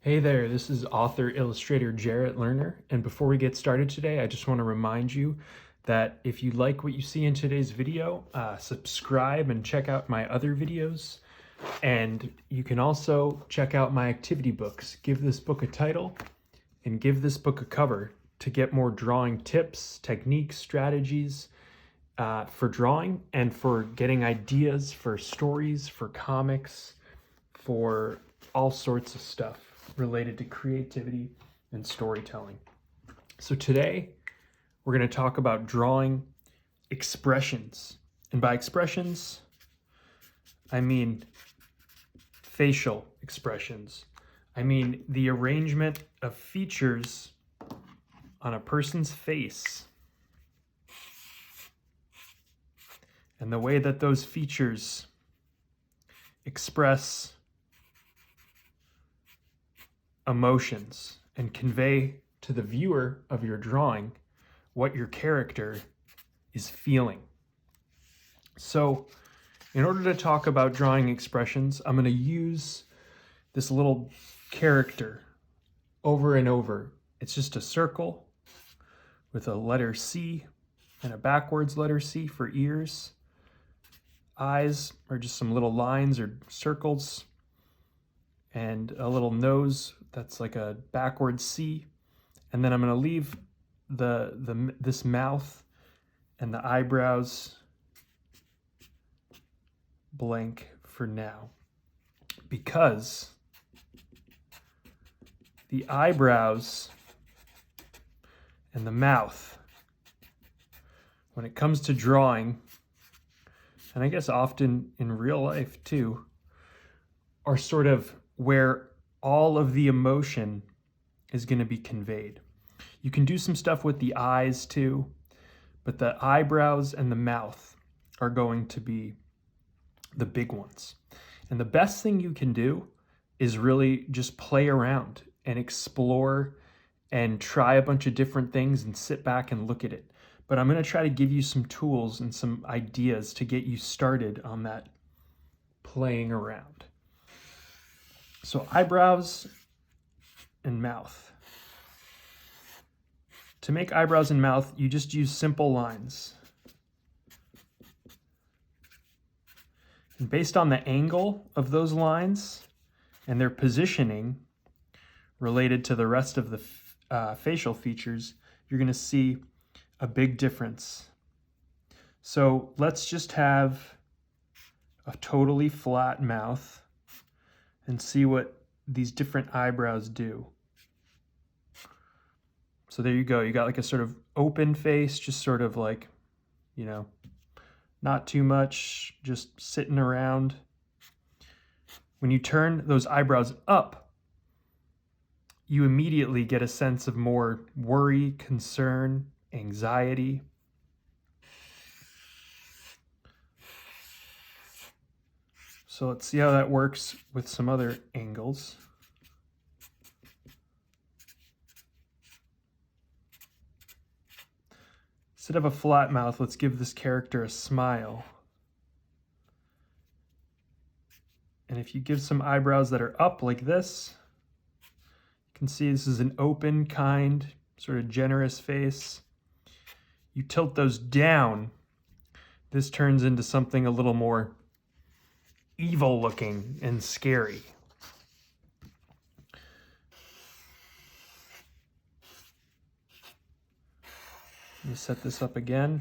Hey there, this is author illustrator Jarrett Lerner, and before we get started today, I just want to remind you that if you like what you see in today's video, subscribe and check out my other videos, and you can also check out my activity books. Give this book a title and give this book a cover to get more drawing tips, techniques, strategies for drawing and for getting ideas for stories, for comics, for all sorts of stuff related to creativity and storytelling. So today we're going to talk about drawing expressions. And by expressions, I mean facial expressions. I mean the arrangement of features on a person's face and the way that those features express emotions and convey to the viewer of your drawing what your character is feeling. So, in order to talk about drawing expressions, I'm going to use this little character over and over. It's just a circle with a letter C and a backwards letter C for ears. Eyes are just some little lines or circles, and a little nose that's like a backwards C. And then I'm going to leave this mouth and the eyebrows blank for now, because the eyebrows and the mouth, when it comes to drawing, and I guess often in real life too, are sort of where all of the emotion is going to be conveyed. You can do some stuff with the eyes too, but the eyebrows and the mouth are going to be the big ones. And the best thing you can do is really just play around and explore and try a bunch of different things and sit back and look at it. But I'm going to try to give you some tools and some ideas to get you started on that playing around. So eyebrows and mouth. To make eyebrows and mouth, you just use simple lines. And based on the angle of those lines and their positioning related to the rest of the facial features, you're going to see a big difference. So let's just have a totally flat mouth and see what these different eyebrows do. So there you go. You got like a sort of open face, just sort of like, not too much, just sitting around. When you turn those eyebrows up, you immediately get a sense of more worry, concern, anxiety. So let's see how that works with some other angles. Instead of a flat mouth, let's give this character a smile. And if you give some eyebrows that are up like this, you can see this is an open, kind, sort of generous face. You tilt those down, this turns into something a little more evil looking and scary. Let me set this up again.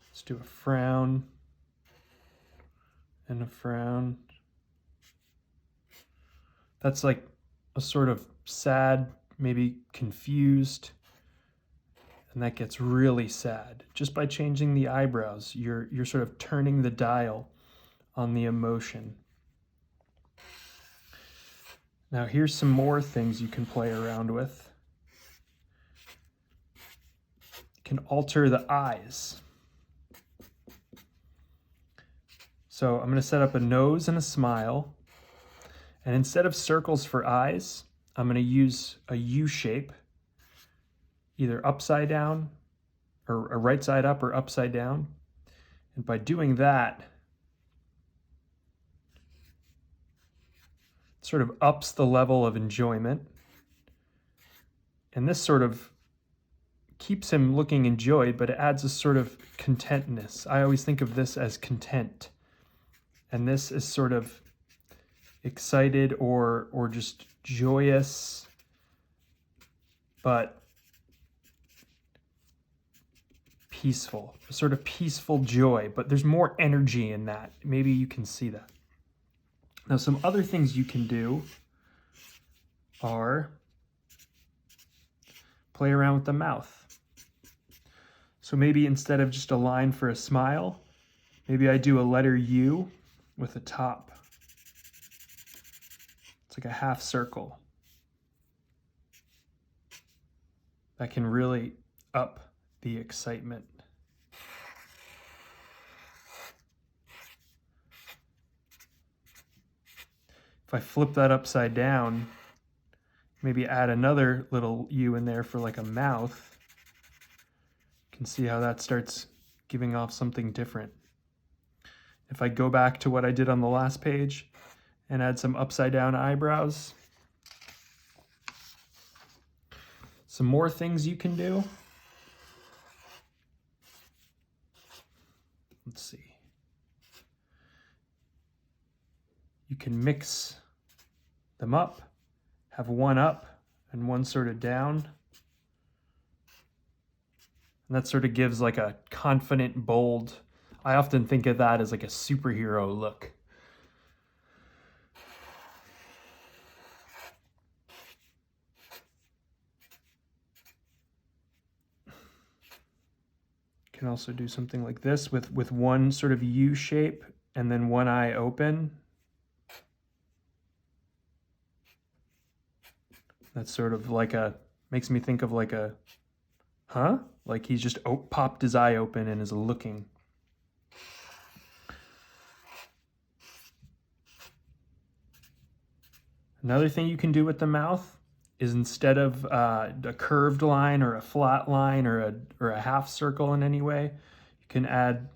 Let's do a frown and a frown. That's like a sort of sad, maybe confused, and that gets really sad. Just by changing the eyebrows, you're sort of turning the dial on the emotion. Now here's some more things you can play around with. You can alter the eyes. So I'm going to set up a nose and a smile. And instead of circles for eyes, I'm going to use a U shape, either upside down or a right side up or upside down. And by doing that, it sort of ups the level of enjoyment. And this sort of keeps him looking enjoyed, but it adds a sort of contentness. I always think of this as content. And this is sort of excited or just joyous, but peaceful, a sort of peaceful joy, but there's more energy in that. Maybe you can see that. Now, some other things you can do are play around with the mouth. So maybe instead of just a line for a smile, maybe I do a letter U with a top. It's like a half circle. That can really up the excitement. If I flip that upside down, maybe add another little U in there for like a mouth, you can see how that starts giving off something different. If I go back to what I did on the last page and add some upside down eyebrows, some more things you can do. Let's see. You can mix them up, have one up and one sort of down. And that sort of gives like a confident, bold, I often think of that as like a superhero look. You can also do something like this with one sort of U shape and then one eye open. That's sort of like makes me think of like a, huh? Like he's just popped his eye open and is looking. Another thing you can do with the mouth is instead of a curved line or a flat line or a half circle in any way, you can add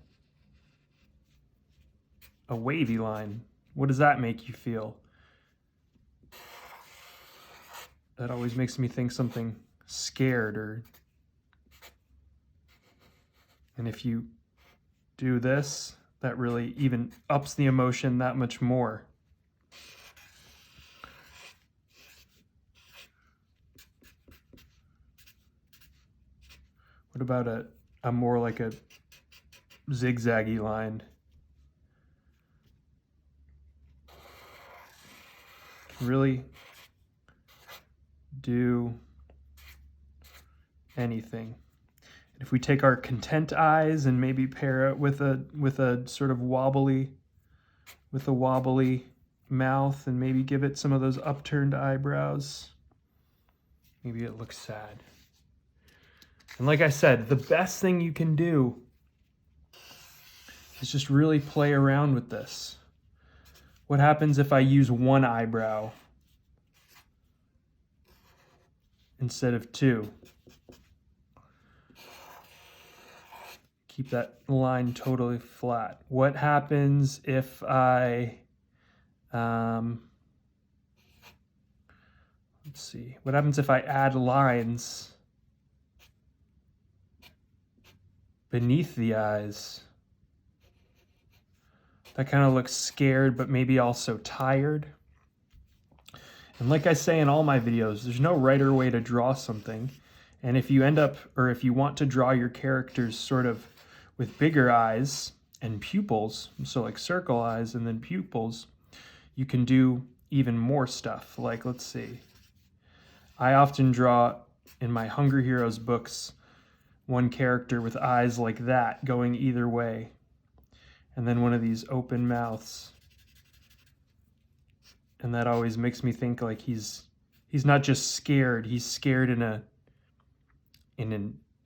a wavy line. What does that make you feel? That always makes me think something scared and if you do this, that really even ups the emotion that much more. What about a more like a zigzaggy line? Really do anything. And if we take our content eyes and maybe pair it with a sort of wobbly mouth and maybe give it some of those upturned eyebrows, maybe it looks sad. And like I said, the best thing you can do is just really play around with this. What happens if I use one eyebrow instead of two? Keep that line totally flat. What happens if I, let's see, what happens if I add lines beneath the eyes? That kind of looks scared, but maybe also tired. And like I say in all my videos, there's no right or way to draw something. And if you end up, or if you want to draw your characters sort of with bigger eyes and pupils, so like circle eyes and then pupils, you can do even more stuff. Like, let's see, I often draw in my Hunger Heroes books one character with eyes like that going either way, and then one of these open mouths. And that always makes me think like he's not just scared, he's scared in a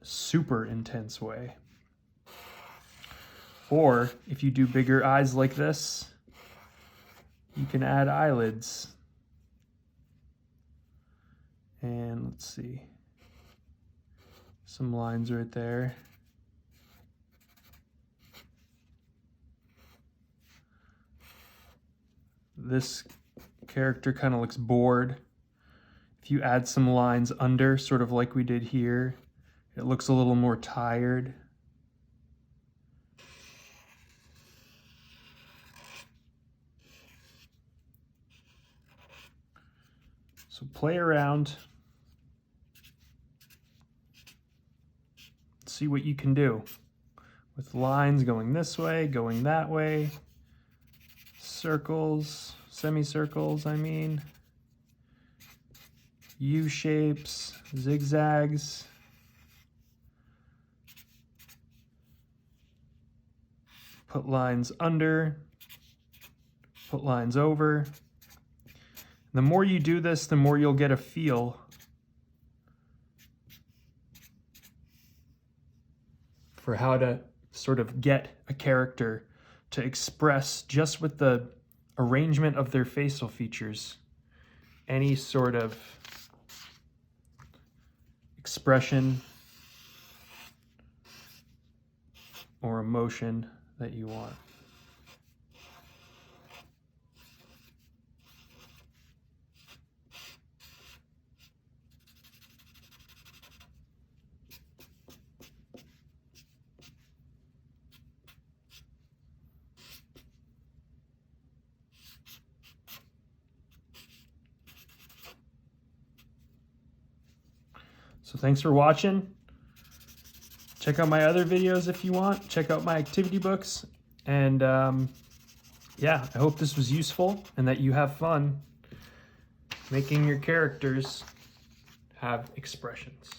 super intense way. Or if you do bigger eyes like this, you can add eyelids. And let's see, some lines right there. This character kind of looks bored. If you add some lines under, sort of like we did here, it looks a little more tired. So play around. See what you can do with lines going this way, going that way, circles, semicircles, I mean, U-shapes, zigzags. Put lines under, put lines over. The more you do this, the more you'll get a feel for how to sort of get a character to express, just with the arrangement of their facial features, any sort of expression or emotion that you want. So thanks for watching. Check out my other videos if you want. Check out my activity books. And yeah, I hope this was useful and that you have fun making your characters have expressions.